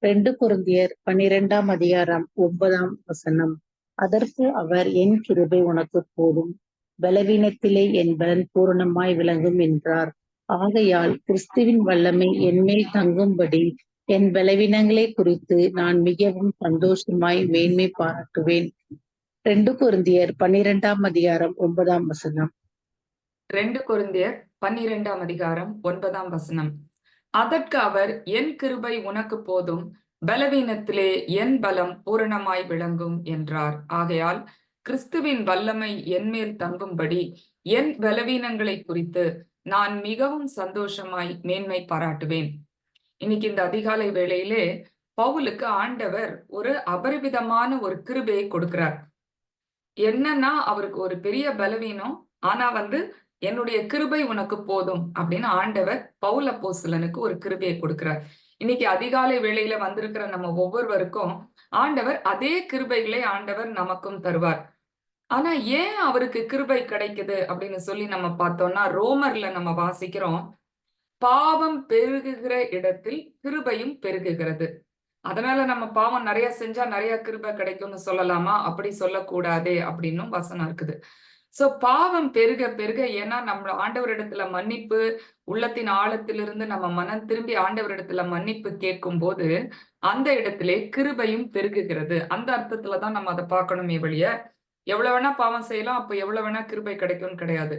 2 கொரிந்தியர் 12ஆம் அதிகாரம் 9ஆம் வசனம். அதற்கு அவர், என் கிருபை உனக்குப் போதும், பலவீனத்திலே என் பலன் பூரணமாய் விளங்கும் என்றார். ஆகையால் கிறிஸ்துவின் வல்லமை என்மேல் தங்கும்படி என் பலவீனங்களைக் குறித்து நான் மிகவும் சந்தோஷமாய் மேன்மை பாராட்டுவேன். 2 கொரிந்தியர் 12ஆம் அதிகாரம் 9ஆம் வசனம். 2 கொரிந்தியர் 12ஆம் அதிகாரம் 9ஆம் வசனம். அதற்கு அவர், என் கிருபை உனக்கு போதும், பலவீனத்திலே என் பலம் பூரணமாய் விளங்கும் என்றார். ஆகையால் கிறிஸ்துவின் வல்லமை என்மேல் தங்கும்படி என் பலவீனங்களை குறித்து நான் மிகவும் சந்தோஷமாய் மேன்மை பாராட்டுவேன். இன்னைக்கு இந்த அதிகாலை வேளையிலே பவுலுக்கு ஆண்டவர் ஒரு அபரிவிதமான ஒரு கிருபையை கொடுக்கிறார். என்னன்னா, அவருக்கு ஒரு பெரிய பலவீனம். ஆனா என்னுடைய கிருபை உனக்கு போதும் அப்படின்னு ஆண்டவர் பவுல் அப்போஸ்தலனுக்கு ஒரு கிருபையை கொடுக்கிறார். இன்னைக்கு அதிகாலை வேளையில வந்திருக்கிற நம்ம ஒவ்வொருவருக்கும் ஆண்டவர் அதே கிருபைகளை ஆண்டவர் நமக்கும் தருவார். ஆனா ஏன் அவருக்கு கிருபை கிடைக்குது அப்படின்னு சொல்லி நம்ம பார்த்தோம்னா, ரோமர்ல நம்ம வாசிக்கிறோம், பாவம் பெருகுகிற இடத்தில் கிருபையும் பெருகுகிறது. அதனால நம்ம பாவம் நிறைய செஞ்சா நிறைய கிருபை கிடைக்கும்னு சொல்லலாமா? அப்படி சொல்லக்கூடாதே அப்படின்னும் வசனம் இருக்குது. சோ பாவம் பெருக பெருக, ஏன்னா நம்ம ஆண்டவரிடத்துல மன்னிப்பு, உள்ளத்தின் ஆழத்திலிருந்து நம்ம மனம் திரும்பி ஆண்டவரிடத்துல மன்னிப்பு கேட்கும் போது அந்த இடத்திலே கிருபையும் பெருகுகிறது. அந்த அர்த்தத்துலதான் நம்ம அதை பார்க்கணுமே வெளிய, எவ்வளவு வேணா பாவம் செய்யலாம், அப்ப எவ்வளவு வேணா கிருபை கிடைக்கும்னு கிடையாது.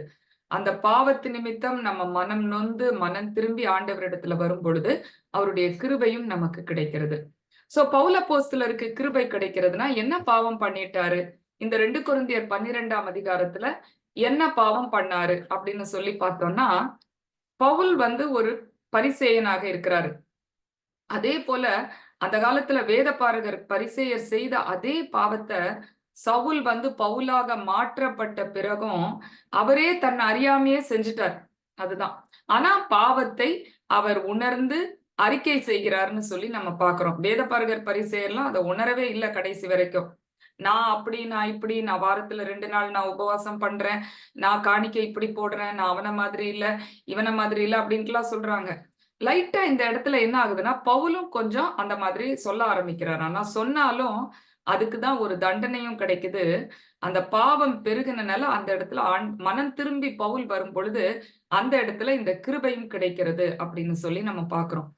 அந்த பாவத்து நிமித்தம் நம்ம மனம் நொந்து மனம் திரும்பி ஆண்டவரிடத்துல வரும் பொழுது அவருடைய கிருபையும் நமக்கு கிடைக்கிறது. சோ பவுல் அப்போஸ்தலருக்கு கிருபை கிடைக்கிறதுனா என்ன பாவம் பண்ணிட்டாரு? இந்த 2 கொரிந்தியர் 12ஆம் அதிகாரத்துல என்ன பாவம் பண்ணாரு அப்படின்னு சொல்லி பார்த்தோம்னா, பவுல் ஒரு பரிசேயனாக இருக்கிறாரு. அதே போல அந்த காலத்துல வேத பாரகர் பரிசேயர் செய்த அதே பாவத்தை சவுல் பவுலாக மாற்றப்பட்ட பிறகும் அவரே தன் அறியாமையே செஞ்சுட்டார். அதுதான். ஆனா பாவத்தை அவர் உணர்ந்து அறிக்கை செய்கிறார்னு சொல்லி நம்ம பாக்குறோம். வேத பாரகர் பரிசேயர்லாம் அதை உணரவே இல்லை கடைசி வரைக்கும். நான் அப்படி, நான் இப்படி, நான் வாரத்துல 2 நாள் நான் உபவாசம் பண்றேன், நான் காணிக்கை இப்படி போடுறேன், நான் அவன மாதிரி இல்ல, இவன மாதிரி இல்ல அப்படின்ட்டுலாம் சொல்றாங்க. லைட்டா இந்த இடத்துல என்ன ஆகுதுன்னா, பவுலும் கொஞ்சம் அந்த மாதிரி சொல்ல ஆரம்பிக்கிறார். ஆனா சொன்னாலும் அதுக்குதான் ஒரு தண்டனையும் கிடைக்குது. அந்த பாவம் பெருகினால அந்த இடத்துல மனம் திரும்பி பவுல் வரும் பொழுது அந்த இடத்துல இந்த கிருபையும் கிடைக்கிறது அப்படின்னு சொல்லி நம்ம பாக்குறோம்.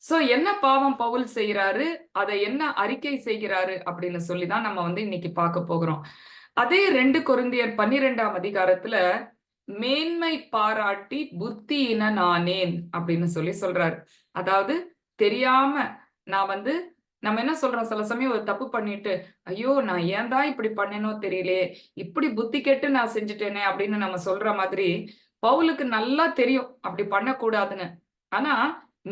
சோ என்ன பாவம் பவுல் செய்யறாரு, அதை என்ன அறிக்கை செய்கிறாரு அப்படின்னு சொல்லிதான் நம்ம இன்னைக்கு பார்க்க போகிறோம். அதே 2 கொரிந்தியர் 12ஆம் அதிகாரத்துல மேன்மை பாராட்டி புத்தியினனானேன் அப்படின்னு சொல்லி சொல்றாரு. அதாவது தெரியாம நான் நம்ம என்ன சொல்றோம், சில சமயம் ஒரு தப்பு பண்ணிட்டு, ஐயோ நான் ஏன் தான் இப்படி பண்ணேனோ தெரியலையே, இப்படி புத்தி கெட்டு நான் செஞ்சுட்டேனே அப்படின்னு நம்ம சொல்ற மாதிரி பவுலுக்கு நல்லா தெரியும் அப்படி பண்ணக்கூடாதுன்னு. ஆனா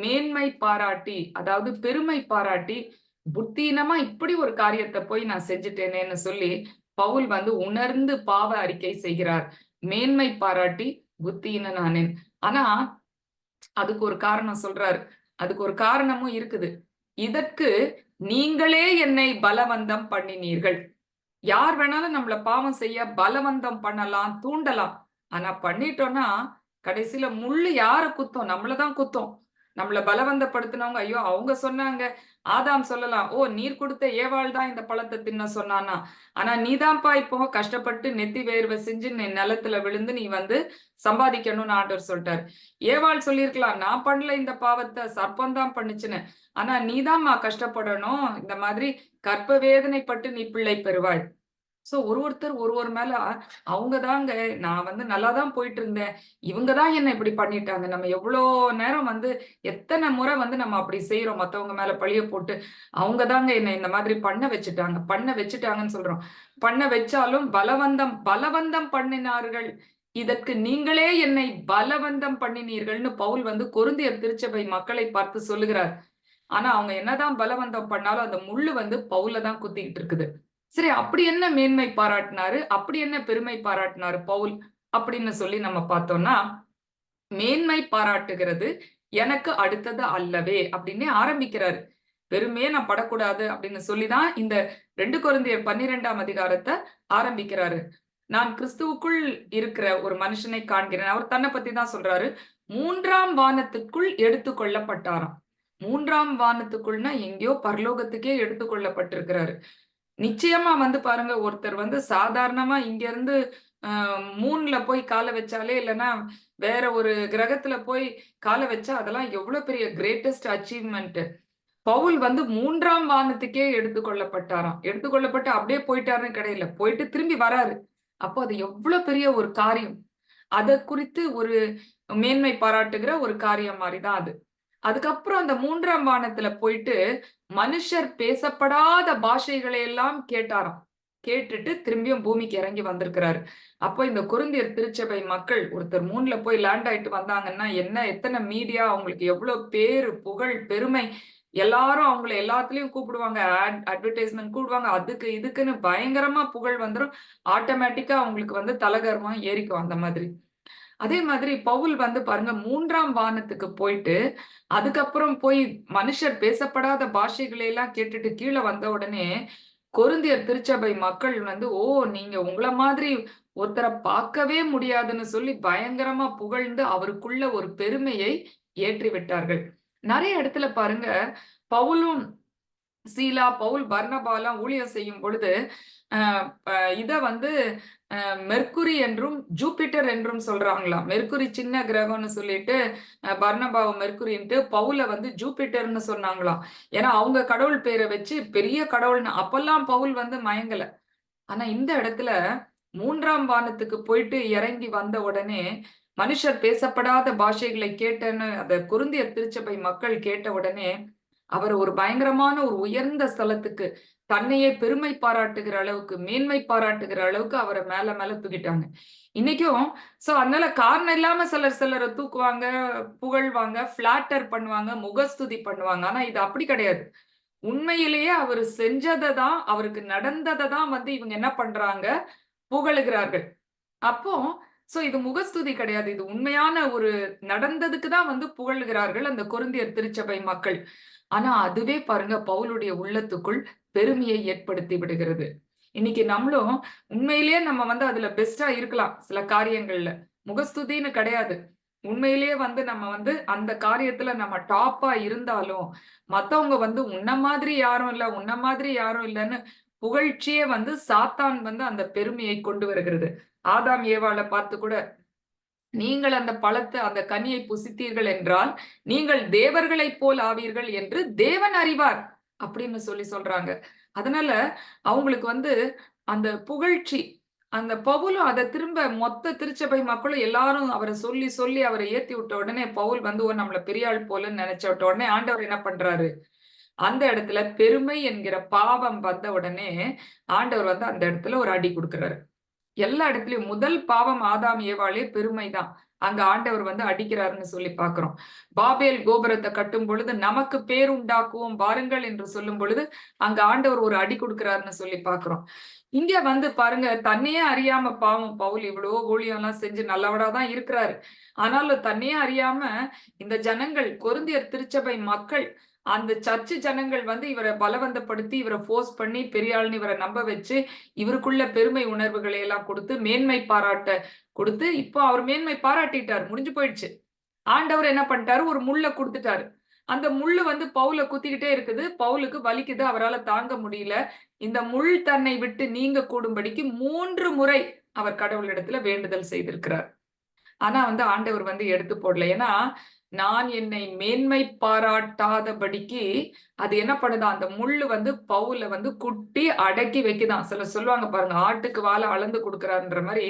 மேன்மை பாராட்டி, அதாவது பெருமை பாராட்டி, புத்தீனமா இப்படி ஒரு காரியத்தை போய் நான் செஞ்சுட்டேனேன்னு சொல்லி பவுல் உணர்ந்து பாவ அறிக்கை செய்கிறார். மேன்மை பாராட்டி புத்தியினனானேன். ஆனா அதுக்கு ஒரு காரணம் சொல்றாரு. அதுக்கு ஒரு காரணமும் இருக்குது. இதற்கு நீங்களே என்னை பலவந்தம் பண்ணினீர்கள். யார் வேணாலும் நம்மள பாவம் செய்ய பலவந்தம் பண்ணலாம், தூண்டலாம். ஆனா பண்ணிட்டோம்னா கடைசியில முள்ளு யார குத்தும்? நம்மளதான் குத்தும். நம்மள பலவந்தப்படுத்தினவங்க, ஐயோ அவங்க சொன்னாங்க, ஆதாம் சொல்லலாம், ஓ நீர் கொடுத்த ஏவாள் தான் இந்த பழத்தை தின்ன சொன்னானா, ஆனா நீதான்ப்பா இப்போ கஷ்டப்பட்டு நெத்தி வேர்வை செஞ்சு நிலத்துல விழுந்து நீ சம்பாதிக்கணும்னு ஆண்டவர் சொல்லிட்டாரு. ஏவாள் சொல்லியிருக்கலாம், நான் பண்ணல இந்த பாவத்தை, சர்ப்பம் தான் பண்ணுச்சுன்னு. ஆனா நீதாம்மா கஷ்டப்படணும், இந்த மாதிரி கற்ப வேதனைப்பட்டு நீ பிள்ளை பெறுவாய். சோ ஒருத்தர் ஒருவர் மேல அவங்க தாங்க, நான் நல்லாதான் போயிட்டு இருந்தேன், இவங்கதான் என்ன இப்படி பண்ணிட்டாங்க. நம்ம எவ்வளோ நேரம் எத்தனை முறை நம்ம அப்படி செய்யறோம், மத்தவங்க மேல பழிய போட்டு, அவங்க தாங்க என்ன இந்த மாதிரி பண்ண வச்சுட்டாங்கன்னு சொல்றோம். பண்ண வச்சாலும் பலவந்தம் பலவந்தம் பண்ணினார்கள், இதற்கு நீங்களே என்னை பலவந்தம் பண்ணினீர்கள்னு பவுல் கொரிந்தியர் திருச்சபை மக்களை பார்த்து சொல்லுகிறார். ஆனா அவங்க என்னதான் பலவந்தம் பண்ணாலும் அந்த முள்ளு பவுல தான் குத்திக்கிட்டு இருக்குது. சரி, அப்படி என்ன மேன்மை பாராட்டினாரு, அப்படி என்ன பெருமை பாராட்டினாரு பவுல் அப்படின்னு சொல்லி நம்ம பார்த்தோம்னா, மேன்மை பாராட்டுகிறது எனக்கு அடுத்தது அல்லவே அப்படின்னு ஆரம்பிக்கிறாரு. பெருமையே நான் படக்கூடாது அப்படின்னு சொல்லிதான் இந்த 2 கொரிந்தியர் 12ஆம் அதிகாரத்தை ஆரம்பிக்கிறாரு. நான் கிறிஸ்துவுக்குள் இருக்கிற ஒரு மனுஷனை காண்கிறேன். அவர் தன்னை பத்தி தான் சொல்றாரு. 3ஆம் வானத்துக்குள் எடுத்துக்கொள்ளப்பட்டாராம். மூன்றாம் வானத்துக்குள்னா எங்கேயோ பரலோகத்துக்கே எடுத்துக்கொள்ளப்பட்டிருக்கிறாரு. நிச்சயமா வந்து பாருங்க, ஒருத்தர் வந்து சாதாரணமா இங்க இருந்து மூன்ல போய் கால வச்சாலே, இல்லன்னா வேற ஒரு கிரகத்துல போய் கால வச்சா, அதெல்லாம் எவ்வளவு பெரிய கிரேட்டஸ்ட் அச்சீவ்மென்ட். பவுல் வந்து 3ஆம் வானத்துக்கே எடுத்துக்கொள்ளப்பட்டாராம். எடுத்துக்கொள்ளப்பட்டு அப்படியே போயிட்டாருன்னு கிடையாது. போயிட்டு திரும்பி வராரு. அப்போ அது எவ்வளவு பெரிய ஒரு காரியம். அத குறித்து ஒரு மேன்மை பாராட்டுகிற ஒரு காரியம் மாரி தான் அது. அதுக்கப்புறம் அந்த 3ஆம் வானத்துல போயிட்டு மனுஷர் பேசப்படாத பாஷைகளை எல்லாம் கேட்டாராம். கேட்டுட்டு திரும்பியும் பூமிக்கு இறங்கி வந்திருக்கிறாரு. அப்போ இந்த கொரிந்தியர் திருச்சபை மக்கள் ஒருத்தர் 3ல போய் லேண்ட் ஆயிட்டு வந்தாங்கன்னா, எத்தன மீடியா அவங்களுக்கு எவ்வளவு பேரு, புகழ், பெருமை. எல்லாரும் அவங்கள எல்லாத்துலயும் கூப்பிடுவாங்க. அட்வர்டைஸ்மென்ட் கூப்பிடுவாங்க. அதுக்கு இதுக்குன்னு பயங்கரமா புகழ் வந்துரும். ஆட்டோமேட்டிக்கா அவங்களுக்கு வந்து தலகர்வம் ஏறிக்கும் அந்த மாதிரி. அதே மாதிரி பவுல் வந்து பாருங்க 3ஆம் வானத்துக்கு போயிட்டு, அதுக்கப்புறம் போய் மனுஷர் பேசப்படாத பாஷைகளை எல்லாம் கேட்டுட்டு கீழ வந்த உடனே, கொரிந்தியர் திருச்சபை மக்கள் வந்து, "ஓ! நீங்க உங்கள மாதிரி ஒருத்தர பார்க்கவே முடியாதுன்னு" சொல்லி பயங்கரமா புகழ்ந்து அவருக்குள்ள ஒரு பெருமையை ஏற்றி விட்டார்கள். நெறைய இடத்துல பாருங்க, பவுலும் சீலா, பவுல், பர்னபாலாம் ஊழியம் செய்யும் பொழுது, அ ப இத வந்து மெர்க்குரி என்றும், ஜூபிட்டர் என்றும் சொல்றாங்களாம். மெர்க்குரி சின்ன கிரகம்னு சொல்லிட்டு, பர்னபாவ மெர்க்குரின்ட்டு, பவுல வந்து ஜூபிட்டர்ன்னு சொன்னாங்களாம். ஏன்னா, அவங்க கடவுள் பேர வச்சு பெரிய கடவுள்ன்னு அப்பல்லாம் பவுல் வந்து மயங்கல. ஆனா இந்த இடத்துல 3ஆம் வானத்துக்கு போயிட்டு இறங்கி வந்த உடனே, மனுஷர் பேசப்படாத பாஷைகளை கேட்டேன்னு அத கொரிந்தியர் திருச்சபை மக்கள் கேட்ட உடனே, அவர ஒரு பயங்கரமான ஒரு உயர்ந்த ஸ்தலத்துக்கு, தன்னையே பெருமை பாராட்டுகிற அளவுக்கு, மேன்மை பாராட்டுகிற அளவுக்கு அவர மேல மேல தூக்கிட்டாங்க. இன்னைக்கும் அதனால காரணம் இல்லாம சிலர் சிலர தூக்குவாங்க, புகழ்வாங்க, ஃபிளாட்டர் பண்ணுவாங்க, முகஸ்துதி பண்ணுவாங்க. ஆனா இது அப்படி கிடையாது. உண்மையிலேயே அவரு செஞ்சத தான், அவருக்கு நடந்தத தான் வந்து இவங்க என்ன பண்றாங்க? புகழுகிறார்கள். அப்போ இது முகஸ்துதி கிடையாது. இது உண்மையான ஒரு நடந்ததுக்கு தான் வந்து புகழுகிறார்கள் அந்த கொரிந்தியர் திருச்சபை மக்கள். ஆனா அதுவே பாருங்க பவுலுடைய உள்ளத்துக்குள் பெருமையை ஏற்படுத்தி விடுகிறது. இன்னைக்கு நம்மளும் உண்மையிலேயே நம்ம வந்து அதுல பெஸ்ட்டா இருக்கலாம் சில காரியங்கள்ல. முகஸ்துதின்னு கிடையாது. உண்மையிலேயே வந்து நம்ம வந்து அந்த காரியத்துல நம்ம டாப்பா இருந்தாலும், மத்தவங்க வந்து உன்ன மாதிரி யாரும் இல்ல, உன்ன மாதிரி யாரும் இல்லன்னு புகழ்ச்சியே வந்து சாத்தான் வந்து அந்த பெருமையை கொண்டு வருகிறது. ஆதாம் ஏவாள பார்த்து கூட நீங்கள் அந்த பழத்த அந்த கனியை புசித்தீர்கள் என்றால், நீங்கள் தேவர்களைப் போல் ஆவீர்கள் என்று தேவன் அறிவார். அப்படின்னு சொல்றாங்க. அதனால அவங்களுக்கு வந்து அந்த புகழ்ச்சி, அந்த பவுலும் அத திரும்ப மொத்த திருச்சபை மக்களும் எல்லாரும் அவர சொல்லி, சொல்லி அவர ஏத்தி விட்ட உடனே, பவுல் வந்து நம்மள பெரிய ஆள் போலன்னு நெனச்ச விட்ட உடனே ஆண்டவர் என்ன பண்றாரு? அந்த இடத்துல பெருமை என்கிற பாவம் வந்த உடனே, ஆண்டவர் வந்து அந்த இடத்துல ஒரு அடி குடுக்குறாரு. எல்லா இடத்துலயும் முதல் பாவம் ஆதாம் ஏவாளே பெருமைதான். அங்க ஆண்டவர் வந்து அடிக்கிறாருன்னு சொல்லி பார்க்கிறோம். பாபேல் கோபுரத்த கட்டும் பொழுது நமக்கு பேர் உண்டாக்குவோம் வாருங்கள் என்று சொல்லும் பொழுது, அங்க ஆண்டவர் ஒரு அடி குடுக்கிறாருன்னு சொல்லி பார்க்கிறோம். இங்க வந்து பாருங்க, தன்னையே அறியாம பாவம் பவுல் இவ்வளோ ஊழியம்லாம் செஞ்சு நல்லவரா தான் இருக்கிறாரு. ஆனாலும் தன்னையே அறியாம இந்த ஜனங்கள் கொரிந்தியர் திருச்சபை மக்கள் அந்த சர்ச்சு ஜனங்கள் வந்து இவர பலவந்தப்படுத்தி, இவர ஃபோர்ஸ் பண்ணி பெரிய ஆள்ன்னு இவர நம்ப வச்சு, இவருக்குள்ள பெருமை உணர்வுகளை எல்லாம் குடுத்து, மேன்மை பாராட்ட குடுத்து, இப்போ அவர் மேன்மை பாராட்டிட்டார். முடிஞ்சு போயிடுச்சு. ஆண்டவர் என்ன பண்ணிட்டாரு? ஒரு முள்ள குடுத்துட்டாரு. அந்த முள்ளு வந்து பவுல குத்திக்கிட்டே இருக்குது. பவுலுக்கு வலிக்குது. அவரால தாங்க முடியல. இந்த முள் தன்னை விட்டு நீங்க கூடும்படிக்கு 3 முறை அவர் கடவுளிடத்துல வேண்டுதல் செய்திருக்கிறார். ஆனா வந்து ஆண்டவர் வந்து எடுத்து போடல. ஏன்னா, நான் என்னை மேன்மை பாராட்டாதபடிக்கு, அது என்ன பண்ணுதாம், அந்த முள்ளு வந்து பவுல வந்து குட்டி அடக்கி வைக்குதாம். சிலர் சொல்லுவாங்க பாருங்க, ஆட்டுக்கு வால அளந்து குடுக்குறாருன்ற மாரி,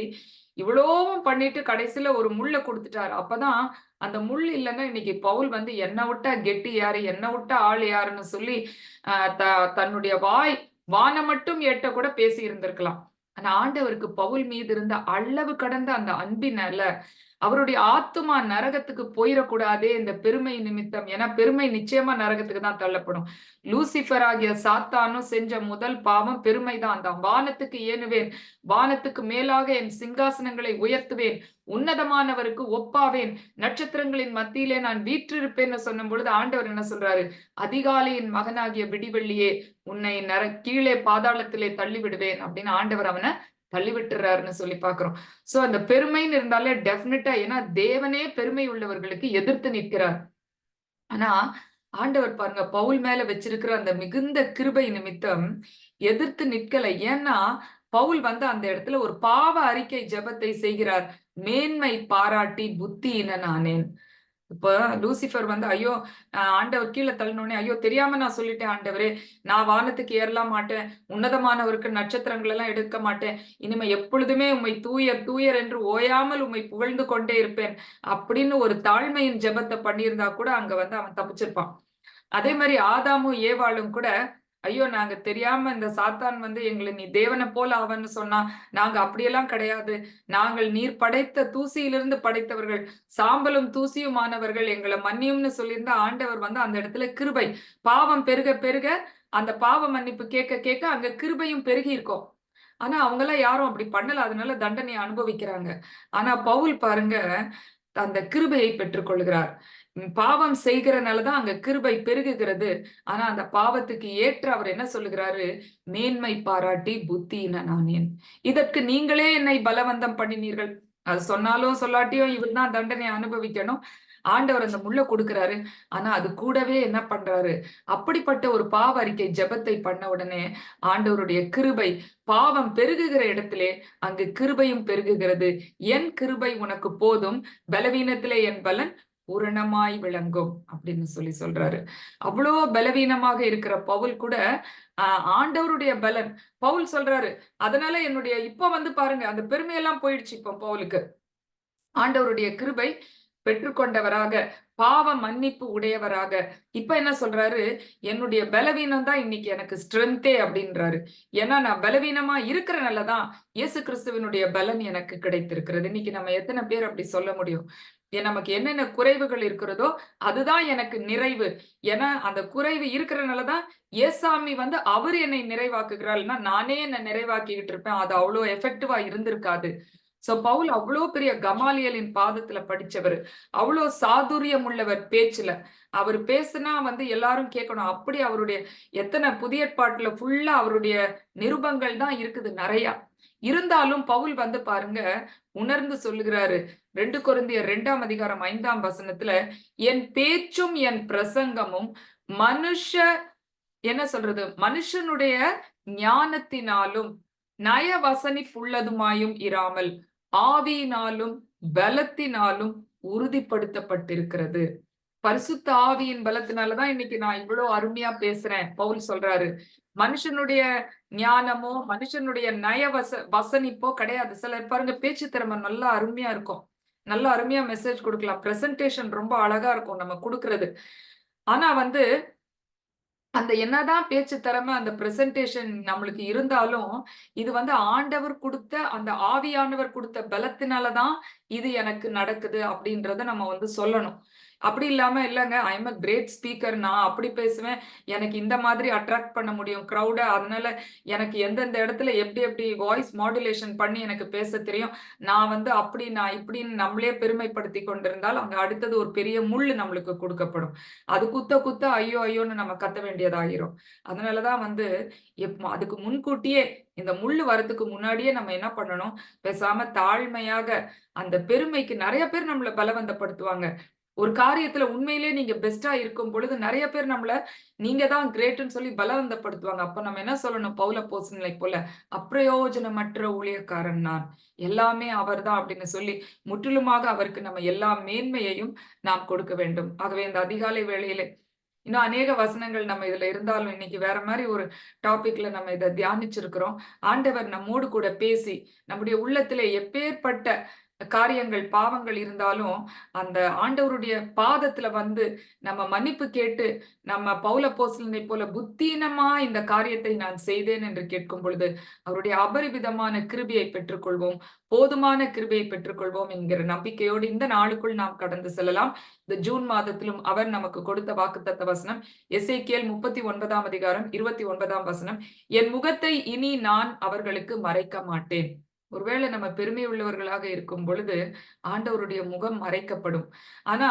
இவ்வளவும் பண்ணிட்டு கடைசில ஒரு முள்ள குடுத்துட்டாரு. அப்பதான் அந்த முள் இல்லன்னா இன்னைக்கு பவுல் வந்து என்ன விட்டா கெட்டி யாரு, என்ன விட்டா ஆள் யாருன்னு சொல்லி, அ த தன்னுடைய வானம் மட்டும் எட்ட கூட பேசி இருந்திருக்கலாம். ஆனா ஆண்டவருக்கு பவுல் மீது இருந்த அளவு கடந்த அந்த அன்பினால, அவருடைய ஆத்துமா நரகத்துக்கு போயிறக்கூடாதே இந்த பெருமை நிமித்தம். ஏன்னா பெருமை நிச்சயமா நரகத்துக்கு தான் தள்ளப்படும். லூசிஃபர் ஆகிய சாத்தானும் செஞ்ச முதல் பாவம் பெருமைதான். தான் வானத்துக்கு ஏணுவேன், வானத்துக்கு மேலாக என் சிங்காசனங்களை உயர்த்துவேன், உன்னதமானவருக்கு ஒப்பாவேன், நட்சத்திரங்களின் மத்தியிலே நான் வீற்றிருப்பேன்னு சொன்னும் பொழுது ஆண்டவர் என்ன சொல்றாரு? அதிகாலையின் மகனாகிய விடிவெள்ளியே உன்னை கீழே பாதாளத்திலே தள்ளி விடுவேன் அப்படின்னு ஆண்டவர் அவன தள்ளி விட்டுறாருன்னு சொல்லி பார்க்கிறோம். அந்த பெருமைன்னு இருந்தாலே டெஃபினட்டா ஏன்னா தேவனே பெருமை உள்ளவர்களுக்கு எதிர்த்து நிற்கிறார். ஆனா ஆண்டவர் பாருங்க பவுல் மேல வச்சிருக்கிற அந்த மிகுந்த கிருபை நிமித்தம் எதிர்த்து நிற்கல. ஏன்னா பவுல் வந்து அந்த இடத்துல ஒரு பாவ அறிக்கை ஜெபத்தை செய்கிறார். மேன்மை பாராட்டி புத்தியினனானேன். இப்ப லூசிஃபர் வந்து ஐயோ ஆண்டவர் கீழே தள்ளனோடனே ஐயோ தெரியாம நான் சொல்லிட்டேன் ஆண்டவரே, நான் வானத்துக்கு ஏறலாம் மாட்டேன், உன்னதமானவருக்கு நட்சத்திரங்கள் எல்லாம் எடுக்க மாட்டேன், இனிமே எப்பொழுதுமே உம்மை தூயர் தூயர் என்று ஓயாமல் உம்மை புகழ்ந்து கொண்டே இருப்பேன் அப்படின்னு ஒரு தாழ்மையின் ஜெபத்தை பண்ணியிருந்தா கூட அங்க வந்து அவன் தப்பிச்சிருப்பான். அதே மாதிரி ஆதாமும் ஏவாளும் கூட ஐயோ நாங்க தெரியாம இந்த சாத்தான் வந்து எங்களை நீ தேவனை போல அவன்னு சொன்னா, நாங்க அப்படியெல்லாம் கிடையாது, நாங்கள் நீர் படைத்த தூசியிலிருந்து படைத்தவர்கள், சாம்பலும் தூசியுமானவர்கள், எங்களை மன்னியும்னு சொல்லியிருந்த ஆண்டவர் வந்து அந்த இடத்துல கிருபை, பாவம் பெருக பெருக அந்த பாவ மன்னிப்பு கேட்க கேட்க அங்க கிருபையும் பெருகி இருக்கும். ஆனா அவங்க எல்லாம் யாரும் அப்படி பண்ணல, அதனால தண்டனை அனுபவிக்கிறாங்க. ஆனா பவுல் பாருங்க அந்த கிருபையை பெற்றுக்கொள்கிறார். பாவம் செய்கிறனாலதான் அங்க கிருபை பெருகுகிறது. ஆனா அந்த பாவத்துக்கு ஏற்ற அவர் என்ன சொல்லுகிறாரு? மேன்மை பாராட்டி புத்தியினனானேன். இதற்கு நீங்களே என்னை பலவந்தம் பண்ணினீர்கள். அது சொன்னாலும் சொல்லாட்டியும் இவர் தான் தண்டனை அனுபவிக்கணும். ஆண்டவர் அந்த முள்ள கொடுக்கிறாரு. ஆனா அது கூடவே என்ன பண்றாரு? அப்படிப்பட்ட ஒரு பாவ அறிக்கை ஜெபத்தை பண்ண உடனே ஆண்டவருடைய கிருபை பாவம் பெருகுகிற இடத்திலே அங்கு கிருபையும் பெருகுகிறது. என் கிருபை உனக்கு போதும், பலவீனத்திலே என் பலன் பூரணமாய் விளங்கும் அப்படின்னு சொல்றாரு. அவ்வளோ பலவீனமாக இருக்கிற பவுல் கூட ஆண்டவருடைய பலன் பவுல் சொல்றாரு. அதனால என்னுடைய இப்ப வந்து பாருங்க அந்த பெருமையெல்லாம் போயிடுச்சு. இப்ப பவுலுக்கு ஆண்டவருடைய கிருபை பெற்றுக்கொண்டவராக, பாவ மன்னிப்பு உடையவராக இப்ப என்ன சொல்றாரு? என்னுடைய பலவீனம் தான் இன்னைக்கு எனக்கு ஸ்ட்ரென்த்தே அப்படின்றாரு. ஏன்னா நான் பலவீனமா இருக்கிறனாலதான் இயேசு கிறிஸ்துவனுடைய பலன் எனக்கு கிடைத்திருக்கிறது. இன்னைக்கு நம்ம எத்தனை பேர் அப்படி சொல்ல முடியும்? நமக்கு என்னென்ன குறைவுகள் இருக்கிறதோ அதுதான் எனக்கு நிறைவு. ஏன்னா அந்த குறைவு இருக்கிறனாலதான் ஏசாமி வந்து அவர் என்னை நிறைவாக்குகிறாள்னா நானே என்ன நிறைவாக்கிக்கிட்டு இருப்பேன். அது அவ்வளவு எஃபெக்டிவா இருந்திருக்காது. சோ பவுல் அவ்வளோ பெரிய கமாலியலின் பாதத்துல படிச்சவர், அவ்வளோ சாதுரியம் உள்ளவர் பேச்சுல. அவர் பேசுனா வந்து எல்லாரும் கேட்கணும். அப்படி அவருடைய எத்தனை புதிய ஏற்பாட்டுல ஃபுல்லா அவருடைய நிருபங்கள் தான் இருக்குது நிறைய. இருந்தாலும் பவுல் வந்து பாருங்க உணர்ந்து சொல்லுகிறாரு. 2 கொரிந்தியர் 2ஆம் அதிகாரம் 5ஆம் வசனத்துல என் பேச்சும் என் பிரசங்கமும் என்ன சொல்றது? மனுஷனுடைய ஞானத்தினாலும் நயவசனிப்புள்ளதுமாயும் இராமல் ஆவியினாலும் பலத்தினாலும் உறுதிப்படுத்தப்பட்டிருக்கிறது. பரிசுத்த ஆவியின் பலத்தினாலதான் இன்னைக்கு நான் இவ்வளவு அருமையா பேசுறேன். பவுல் சொல்றாரு. மனுஷனுடைய ஞானமோ மனுஷனுடைய வசனிப்போ கிடையாது. சிலர் பாருங்க பேச்சு திறமை நல்லா அருமையா இருக்கும், நல்லா அருமையா மெசேஜ் கொடுக்கலாம், பிரசன்டேஷன் ரொம்ப அழகா இருக்கும் நம்ம கொடுக்கறது. ஆனா வந்து அந்த என்னதான் பேச்சு திறமை அந்த பிரசன்டேஷன் நம்மளுக்கு இருந்தாலும் இது வந்து ஆண்டவர் கொடுத்த அந்த ஆவியானவர் கொடுத்த பலத்தினாலதான் இது எனக்கு நடக்குது அப்படின்றத நம்ம வந்து சொல்லணும். அப்படி இல்லாம இல்லங்க I am a great speaker, நான் அப்படி பேசுவேன், எனக்கு இந்த மாதிரி அட்ராக்ட் பண்ண முடியும் கிரௌட, அதனால எனக்கு எந்தெந்த இடத்துல எப்படி எப்படி வாய்ஸ் மாடுலேஷன் பண்ணி எனக்கு பேச தெரியும், நான் வந்து அப்படி நான் இப்படின்னு நம்மளே பெருமைப்படுத்தி கொண்டிருந்தால் அங்க அடுத்தது ஒரு பெரிய முள்ளு நம்மளுக்கு கொடுக்கப்படும். அது குத்த குத்த ஐயோ ஐயோன்னு நம்ம கத்த வேண்டியதாயிரும். அதனாலதான் வந்து அதுக்கு முன்கூட்டியே இந்த முள்ளு வரதுக்கு முன்னாடியே நம்ம என்ன பண்ணணும்? பேசாம தாழ்மையாக அந்த பெருமைக்கு நிறைய பேர் நம்மள பலவந்தப்படுத்துவாங்க. ஒரு காரியத்துல உண்மையிலேயே நீங்க பெஸ்டா இருக்கும் பொழுது நிறைய பேர் நம்மள நீங்க தான் கிரேட்ன்னு சொல்லி பலவந்தப்படுத்துவாங்க. அப்ப நம்ம என்ன சொல்லணும்? பவுல் அப்போஸ்தலனை போல அப்பிரயோஜனமற்ற ஊழியக்காரன் நான், எல்லாமே அவர்தான் அப்படின்னு சொல்லி முற்றிலுமாக அவருக்கு நம்ம எல்லா மேன்மையையும் நாம் கொடுக்க வேண்டும். ஆகவே இந்த அதிகாலை வேளையிலே இன்னும் அநேக வசனங்கள் நம்ம இதுல இருந்தாலும் இன்னைக்கு வேற மாதிரி ஒரு டாபிக்ல நம்ம இதை தியானிச்சிருக்கிறோம். ஆண்டவர் நம்மோடு கூட பேசி நம்முடைய உள்ளத்திலே எப்பேற்பட்ட காரியங்கள் பாவங்கள் இருந்தாலும் அந்த ஆண்டவருடைய பாதத்துல வந்து நம்ம மன்னிப்பு கேட்டு நம்ம பவுல் அப்போஸ்தலனை போல புத்தீனமா இந்த காரியத்தை நான் செய்தேன் என்று கேட்கும் பொழுது அவருடைய அபரிவிதமான கிருபையை பெற்றுக்கொள்வோம், போதுமான கிருபையை பெற்றுக்கொள்வோம் என்கிற நம்பிக்கையோடு இந்த நாளுக்குள் நாம் கடந்து செல்லலாம். இந்த ஜூன் மாதத்திலும் அவர் நமக்கு கொடுத்த வாக்குத்தத்த வசனம் எசேக்கியேல் 39ஆம் அதிகாரம் 29ஆம் வசனம், என் முகத்தை இனி நான் அவர்களுக்கு மறைக்க மாட்டேன். ஒருவேளை நம்ம பெருமை உள்ளவர்களாக இருக்கும் பொழுது ஆண்டவருடைய முகம் மறைக்கப்படும். ஆனா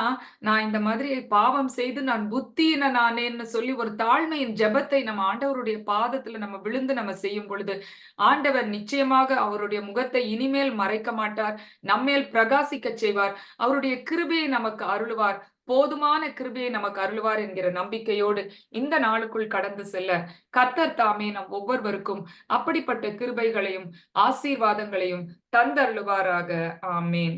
நான் இந்த மாதிரி பாவம் செய்து நான் புத்தியினனானேன்னு சொல்லி ஒரு தாழ்மையின் ஜெபத்தை நம்ம ஆண்டவருடைய பாதத்துல நம்ம விழுந்து நம்ம செய்யும் பொழுது ஆண்டவர் நிச்சயமாக அவருடைய முகத்தை இனிமேல் மறைக்க மாட்டார், நம்மேல் பிரகாசிக்க செய்வார், அவருடைய கிருபையை நமக்கு அருளுவார், போதுமான கிருபையை நமக்கு அருள்வார் என்கிற நம்பிக்கையோடு இந்த நாளுக்குள் கடந்து செல்ல கர்த்தர் தாமே நம் ஒவ்வொருவருக்கும் அப்படிப்பட்ட கிருபைகளையும் ஆசீர்வாதங்களையும் தந்தருளுவாராக. ஆமேன்.